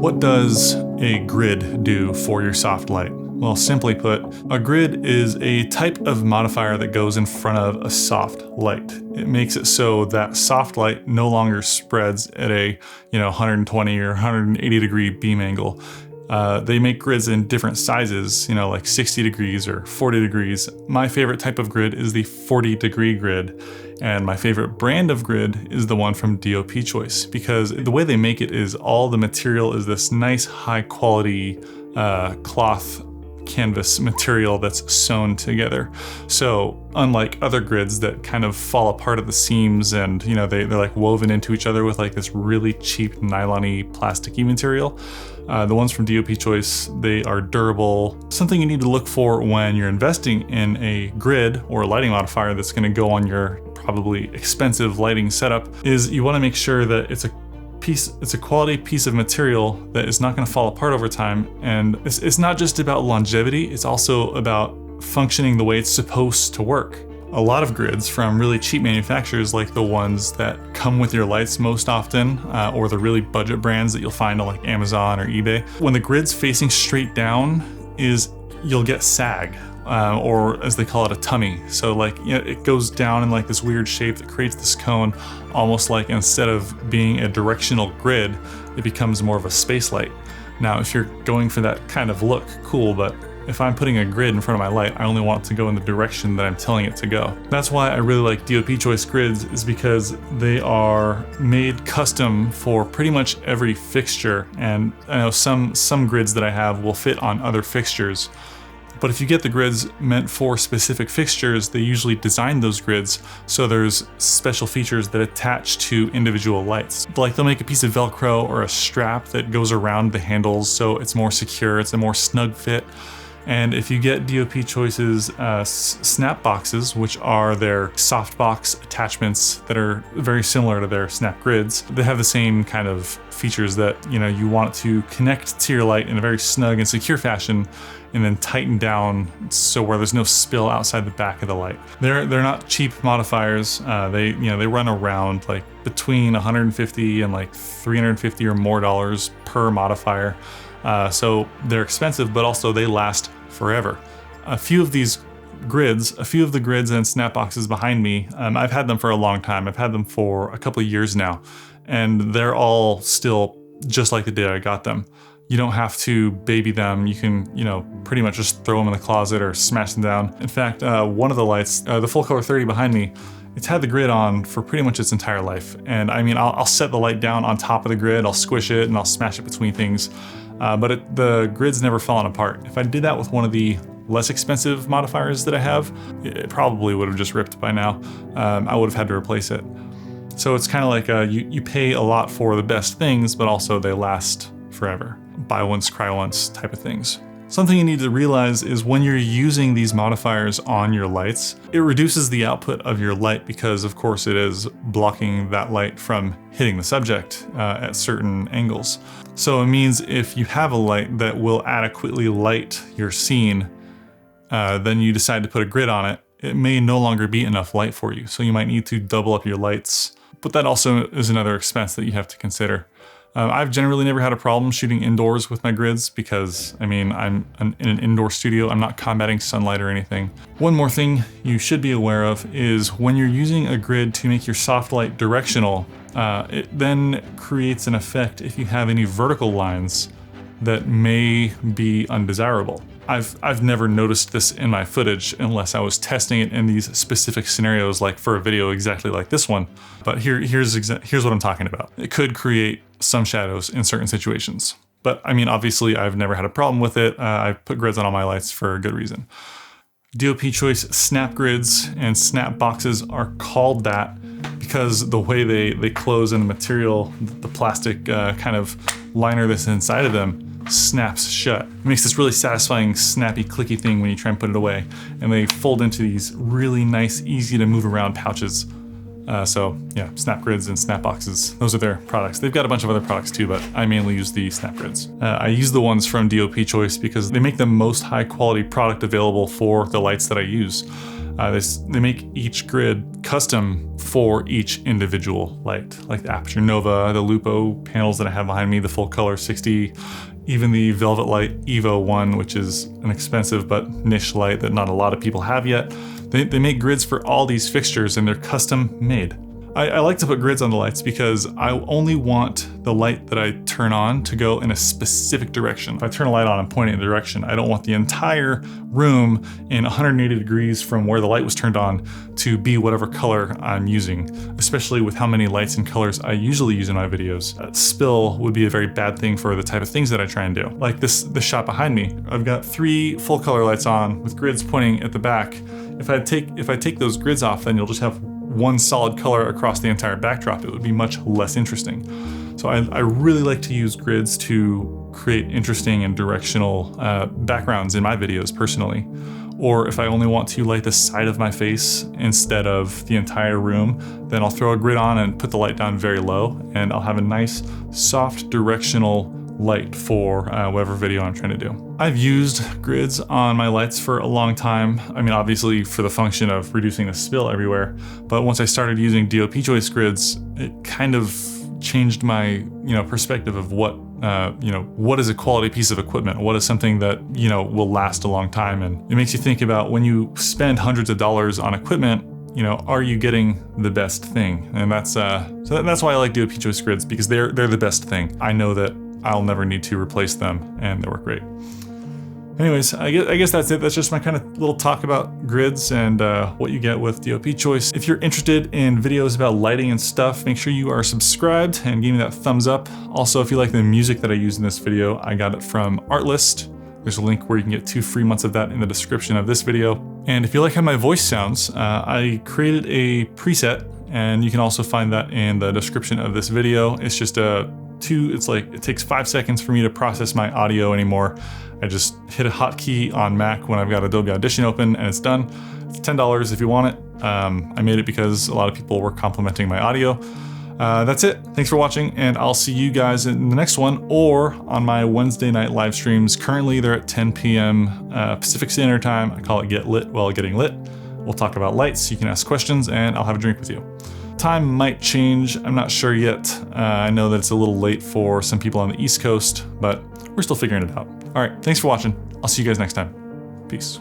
What does a grid do for your soft light? Well, simply put, a grid is a type of modifier that goes in front of a soft light. It makes it so that soft light no longer spreads at a 120 or 180 degree beam angle. They make grids in different sizes, like 60 degrees or 40 degrees. My favorite type of grid is the 40 degree grid. And my favorite brand of grid is the one from DoPChoice, because the way they make it is all the material is this nice high quality cloth canvas material that's sewn together. So unlike other grids that kind of fall apart at the seams and they're like woven into each other with like this really cheap nylon-y plasticky material, the ones from DoPChoice, they are durable. Something you need to look for when you're investing in a grid or a lighting modifier that's going to go on your probably expensive lighting setup is you want to make sure that it's a quality piece of material that is not going to fall apart over time. And it's not just about longevity, it's also about functioning the way it's supposed to work. A lot of grids from really cheap manufacturers, like the ones that come with your lights most often, or the really budget brands that you'll find on like Amazon or eBay, when the grid's facing straight down you'll get sag. Or as they call it, a tummy. So it goes down in like this weird shape that creates this cone, almost like instead of being a directional grid, it becomes more of a space light. Now, if you're going for that kind of look, cool, but if I'm putting a grid in front of my light, I only want it to go in the direction that I'm telling it to go. That's why I really like DoPChoice grids, is because they are made custom for pretty much every fixture. And I know some grids that I have will fit on other fixtures. But if you get the grids meant for specific fixtures, they usually design those grids so there's special features that attach to individual lights. Like they'll make a piece of Velcro or a strap that goes around the handles so it's more secure, it's a more snug fit. And if you get DoPChoice's snap boxes, which are their softbox attachments that are very similar to their snap grids, they have the same kind of features that you want it to connect to your light in a very snug and secure fashion, and then tighten down so where there's no spill outside the back of the light. They're not cheap modifiers. They run around like between $150 and like $350 or more dollars per modifier. So they're expensive, but also they last forever. A few of the grids and snap boxes behind me, I've had them for a long time. I've had them for a couple of years now, and they're all still just like the day I got them. You don't have to baby them. You can, pretty much just throw them in the closet or smash them down. In fact, one of the lights, the full color 30 behind me, it's had the grid on for pretty much its entire life. And I mean, I'll set the light down on top of the grid, I'll squish it, and I'll smash it between things. But the grid's never fallen apart. If I did that with one of the less expensive modifiers that I have, it probably would have just ripped by now. I would have had to replace it. So it's kind of like you pay a lot for the best things, but also they last forever. Buy once, cry once type of things. Something you need to realize is when you're using these modifiers on your lights, it reduces the output of your light because of course it is blocking that light from hitting the subject at certain angles. So it means if you have a light that will adequately light your scene, then you decide to put a grid on it, it may no longer be enough light for you. So you might need to double up your lights, but that also is another expense that you have to consider. I've generally never had a problem shooting indoors with my grids because, I'm in an indoor studio. I'm not combating sunlight or anything. One more thing you should be aware of is when you're using a grid to make your soft light directional, it then creates an effect if you have any vertical lines that may be undesirable. I've never noticed this in my footage unless I was testing it in these specific scenarios, like for a video exactly like this one. But here's what I'm talking about. It could create some shadows in certain situations. But I mean, obviously I've never had a problem with it. I've put grids on all my lights for a good reason. DoPChoice snap grids and snap boxes are called that because the way they close and the material, the plastic kind of liner that's inside of them snaps shut. It makes this really satisfying snappy clicky thing when you try and put it away, and they fold into these really nice, easy to move around pouches. So yeah, snap grids and snap boxes, those are their products. They've got a bunch of other products too, but I mainly use the snap grids. I use the ones from DoPChoice because they make the most high quality product available for the lights that I use. They make each grid custom for each individual light, like the Aperture Nova, the Lupo panels that I have behind me, the full color 60, even the Velvet Light Evo 1, which is an expensive but niche light that not a lot of people have yet. They make grids for all these fixtures and they're custom made. I like to put grids on the lights because I only want the light that I turn on to go in a specific direction. If I turn a light on and point it in a direction, I don't want the entire room in 180 degrees from where the light was turned on to be whatever color I'm using, especially with how many lights and colors I usually use in my videos. Spill would be a very bad thing for the type of things that I try and do. Like this shot behind me, I've got 3 full color lights on with grids pointing at the back. If I take those grids off, then you'll just have one solid color across the entire backdrop. It would be much less interesting. So I really like to use grids to create interesting and directional backgrounds in my videos personally. Or if I only want to light the side of my face instead of the entire room, then I'll throw a grid on and put the light down very low, and I'll have a nice, soft, directional light for whatever video I'm trying to do. I've used grids on my lights for a long time. I mean, obviously for the function of reducing the spill everywhere, but once I started using DoPChoice grids, it kind of changed my perspective of what what is a quality piece of equipment? What is something that will last a long time? And it makes you think about when you spend hundreds of dollars on equipment, are you getting the best thing? And that's why I like DoPChoice grids, because they're the best thing. I know that I'll never need to replace them, and they work great. Anyways, I guess that's it. That's just my kind of little talk about grids and what you get with DoPChoice. If you're interested in videos about lighting and stuff, make sure you are subscribed and give me that thumbs up. Also, if you like the music that I used in this video, I got it from Artlist. There's a link where you can get 2 free months of that in the description of this video. And if you like how my voice sounds, I created a preset, and you can also find that in the description of this video. It's just it takes 5 seconds for me to process my audio anymore. I just hit a hotkey on Mac when I've got Adobe Audition open, and it's done. It's $10 if you want it. I made it because a lot of people were complimenting my audio. That's it. Thanks for watching, and I'll see you guys in the next one or on my Wednesday night live streams. Currently, they're at 10 p.m. Pacific Standard Time. I call it Get Lit While Getting Lit. We'll talk about lights, you can ask questions, and I'll have a drink with you. Time might change, I'm not sure yet. I know that it's a little late for some people on the East Coast, but we're still figuring it out. All right, thanks for watching. I'll see you guys next time. Peace.